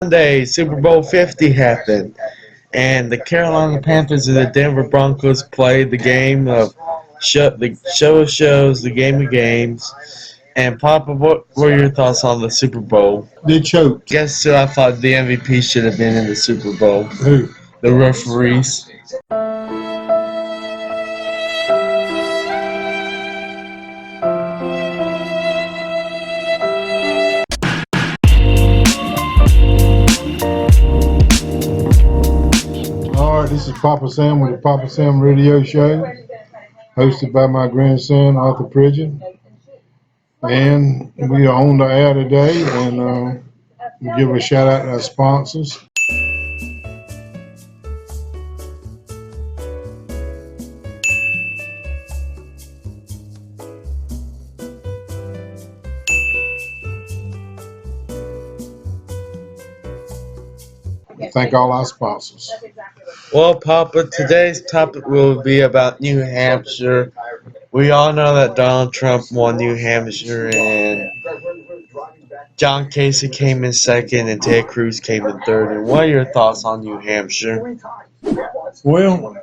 Sunday, Superbowl 50 happened, and the Carolina Panthers and the Denver Broncos played the game of the show of shows, the game of games. And Papa, what were your thoughts on the Super Bowl? They choked. Guess who I thought the MVP should have been in the Super Bowl? Who? The referees. All right, this is Papa Sam with the Papa Sam Radio Show, hosted by my grandson, Arthur Pridgeon. And we are on the air today, and we give a shout out to our sponsors. Thank all our sponsors. Well, Papa, today's topic will be about New Hampshire. We all know that Donald Trump won New Hampshire, and John Casey came in second, and Ted Cruz came in third. And what are your thoughts on New Hampshire? Well,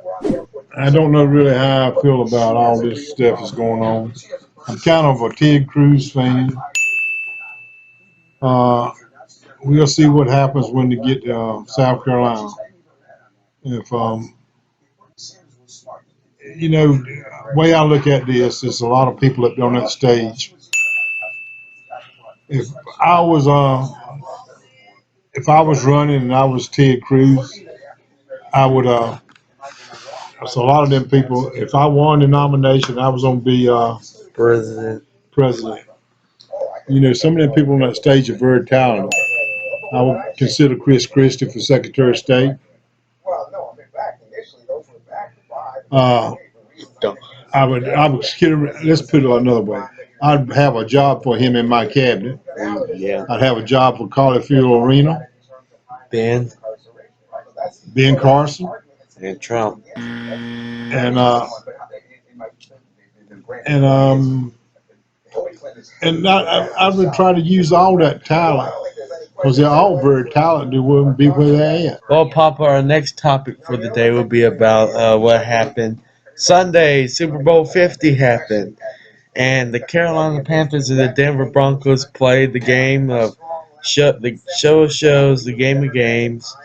I don't know really how I feel about all this stuff that's going on. I'm kind of a Ted Cruz fan. We'll see what happens when they get to South Carolina. If the way I look at this is a lot of people up on that stage. If I was running and I was Ted Cruz, I would so a lot of them people, if I won the nomination, I was gonna be President. Some of them people on that stage are very talented. I would consider Chris Christie for Secretary of State. I would consider, let's put it another way. I'd have a job for him in my cabinet. Yeah. I'd have a job for Caulfield Arena. Ben Carson. and Trump. And I would try to use all that talent, because they're all very talented. They wouldn't be where they're at. Well, Papa, our next topic for the day will be about what happened Sunday. Super Bowl 50 happened, and the Carolina Panthers and the Denver Broncos played the game of the show of shows, the game of games.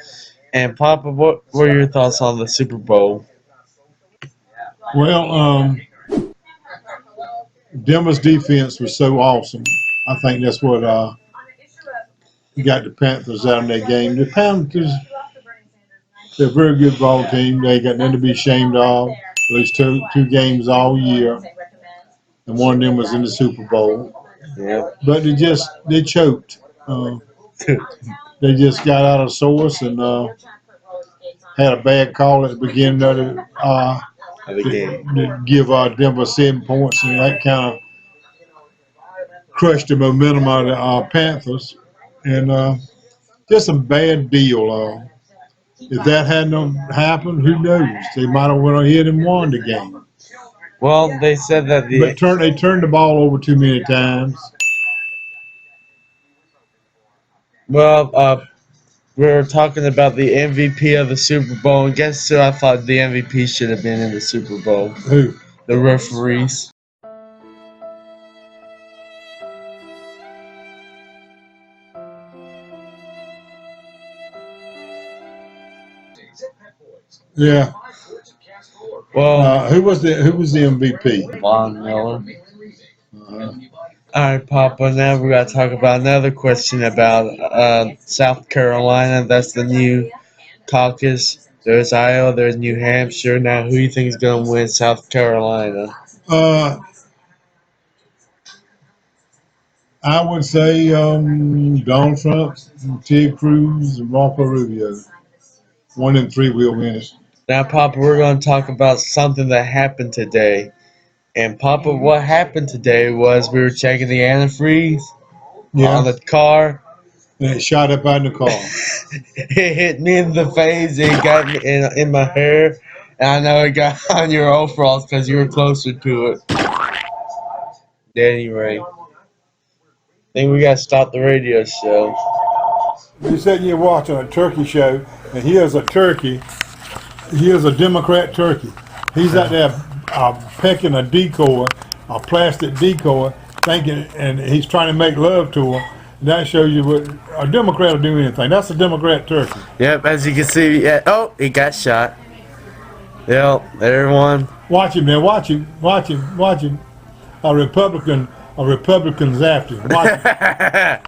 And Papa, what were your thoughts on the Super Bowl? Well, Denver's defense was so awesome. I think that's what got the Panthers out in that game. The Panthers, they're a very good ball team. They got nothing to be ashamed of. At least two games all year, and one of them was in the Super Bowl. Yeah. But they choked. They just got out of sorts and had a bad call at the beginning of the game to give Denver 7 points, and that kind of crushed the momentum of the Panthers. And just a bad deal. If that hadn't happened, who knows? They might have went ahead and won the game. Well, they said that they turned the ball over too many times. Well, we were talking about the MVP of the Super Bowl, and guess who I thought the MVP should have been in the Super Bowl? Who? The referees. Yeah. Well, who was the MVP? Von Miller. All right, Papa. Now we got to talk about another question about South Carolina. That's the new Caucus. There's Iowa. There's New Hampshire. Now, who do you think is going to win South Carolina? I would say Donald Trump, Ted Cruz, and Marco Rubio. 1 and 3 will win it. Now, Papa, we're going to talk about something that happened today. And, Papa, what happened today was we were checking the antifreeze on the car. And it shot up out in the car. It hit me in the face. It got me in my hair. And I know it got on your overalls because you were closer to it. At any rate, I think we got to stop the radio show. You said you're watching a turkey show, and here's a turkey. Here's a Democrat turkey. He's out there pecking a decoy, a plastic decoy, thinking, and he's trying to make love to her. That shows you what a Democrat will do anything. That's a Democrat turkey. Yep, as you can see, yeah. Oh, he got shot. Yep, everyone. Watch him, man. Watch him. Watch him. Watch him. A Republican's after him. Watch him.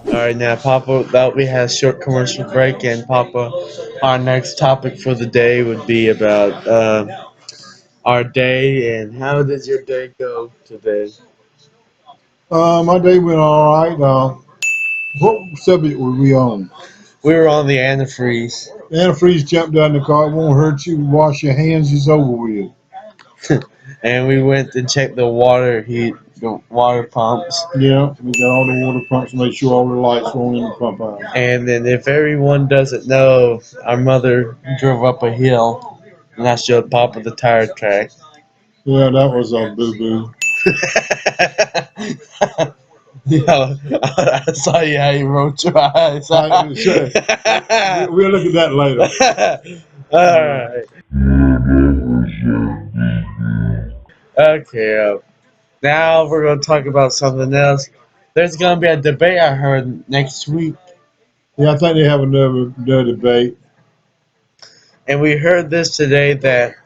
All right, now, Papa, that we had a short commercial break, and Papa, our next topic for the day would be about our day and how does your day go today? My day went all right. What subject were we on? We were on the antifreeze, Antifreeze jumped out in the car. It won't hurt you. Wash your hands. It's over with. and we went and checked the water pumps. Yeah, we got all the water pumps. Make sure all the lights are on in the pump house. And then, if everyone doesn't know, our mother drove up a hill, and I showed Papa the tire track. Yeah, that was a boo boo. Yeah, I saw you how you rolled your eyes. We'll look at that later. Alright. Okay, now we're going to talk about something else. There's going to be a debate I heard next week, Yeah, I think they have another debate. and we heard this today that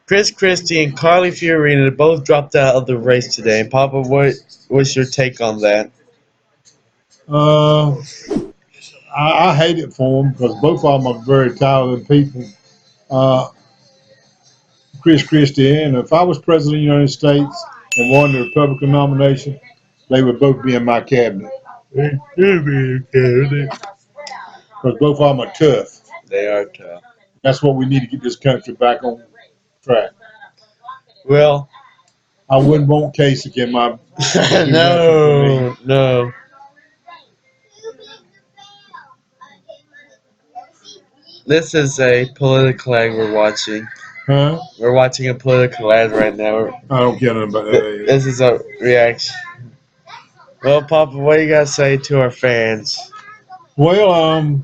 Chris Christie and Carly Fiorina both dropped out of the race today. And Papa, what's your take on that? Uh, I hate it for them because both of them are very talented people. Uh, Chris Christie, and if I was president of the United States and won the Republican nomination, they would both be in my cabinet. They Because both of them are tough. are tough. That's what we need to get this country back on track. Well, I wouldn't want Kasich in my. no. This is a political ad we're watching. Huh? We're watching a political ad right now. I don't care nothing about that. This is a reaction. Well, Papa, what do you got to say to our fans? Well,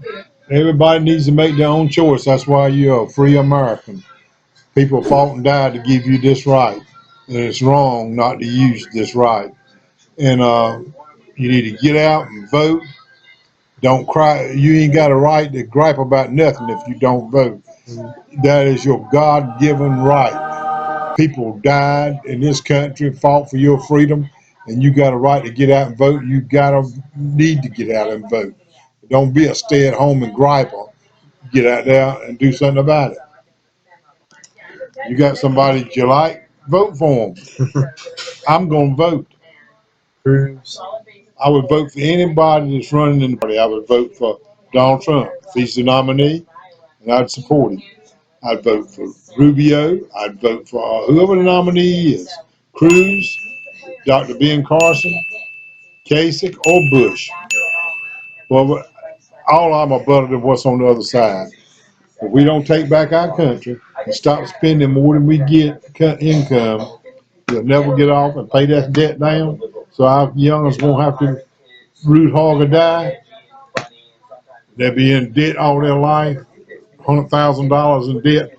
everybody needs to make their own choice. That's why you're a free American. People fought and died to give you this right, and it's wrong not to use this right. And you need to get out and vote. Don't cry. You ain't got a right to gripe about nothing if you don't vote. That is your God-given right. People died in this country, fought for your freedom, and you got a right to get out and vote. You gotta need to get out and vote. Don't be a stay-at-home and griper. Get out there and do something about it. You got somebody that you like, vote for them. I'm gonna vote. Cruz. I would vote for anybody that's running in the party. I would vote for Donald Trump. If he's the nominee, and I'd support him. I'd vote for Rubio. I'd vote for whoever the nominee is. Cruz, Dr. Ben Carson, Kasich, or Bush. Well, all I'm a better than what's on the other side. If we don't take back our country and stop spending more than we get income, we'll never get off and pay that debt down. So our youngers won't have to root hog or die. They'll be in debt all their life, $100,000 in debt.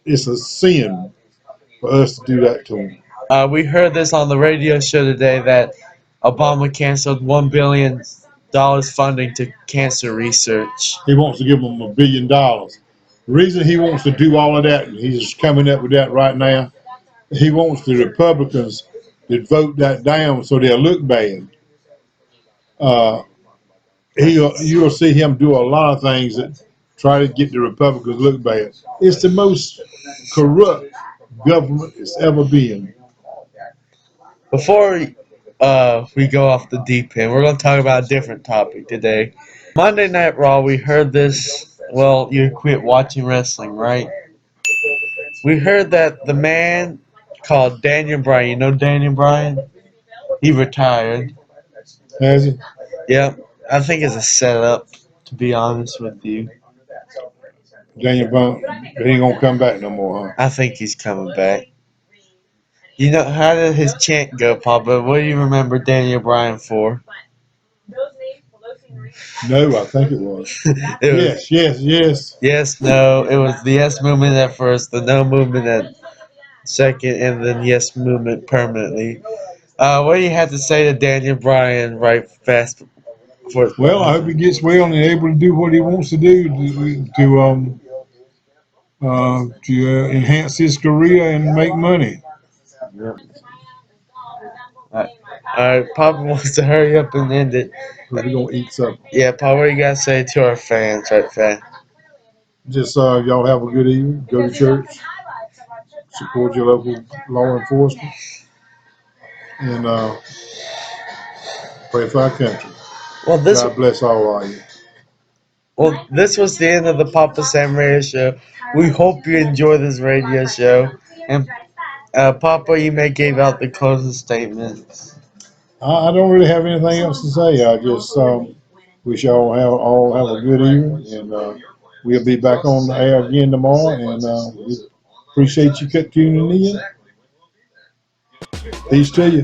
It's a sin for us to do that to them. We heard this on the radio show today that Obama canceled $1 billion funding to cancer research. He wants to give them $1 billion. The reason he wants to do all of that, and he's coming up with that right now, he wants the Republicans to vote that down so they'll look bad. Uh, you'll see him do a lot of things that try to get the Republicans to look bad. It's the most corrupt government it's ever been. Before we go off the deep end, we're going to talk about a different topic today. Monday Night Raw, we heard this. Well, you quit watching wrestling, right? We heard that the man called Daniel Bryan, you know Daniel Bryan? He retired. Has he? Yep. I think it's a setup, to be honest with you. Daniel Bryan, he ain't gonna come back no more, huh? I think he's coming back. You know, how did his chant go, Papa? What do you remember Daniel Bryan for? No, I think it was. It was Yes, yes, yes. yes, no. It was the yes movement at first, the no movement at second, and then yes movement permanently. What do you have to say to Daniel Bryan right fast for? Well, I hope he gets well and able to do what he wants to do to enhance his career and make money. Yep. Papa wants to hurry up and end it. We're gonna eat supper. Yeah, Papa, what you gotta say to our fans right fast? Just y'all have a good evening. Go to church. Support your local law enforcement and pray for our country. Well, this God bless all of you. this was the end of the Papa Sam Radio Show. We hope you enjoy this radio show. And Papa, you may give out the closing statements. I don't really have anything else to say. I just wish y'all have a good evening, and we'll be back on the air again tomorrow. And we appreciate you tuning in. Peace to you.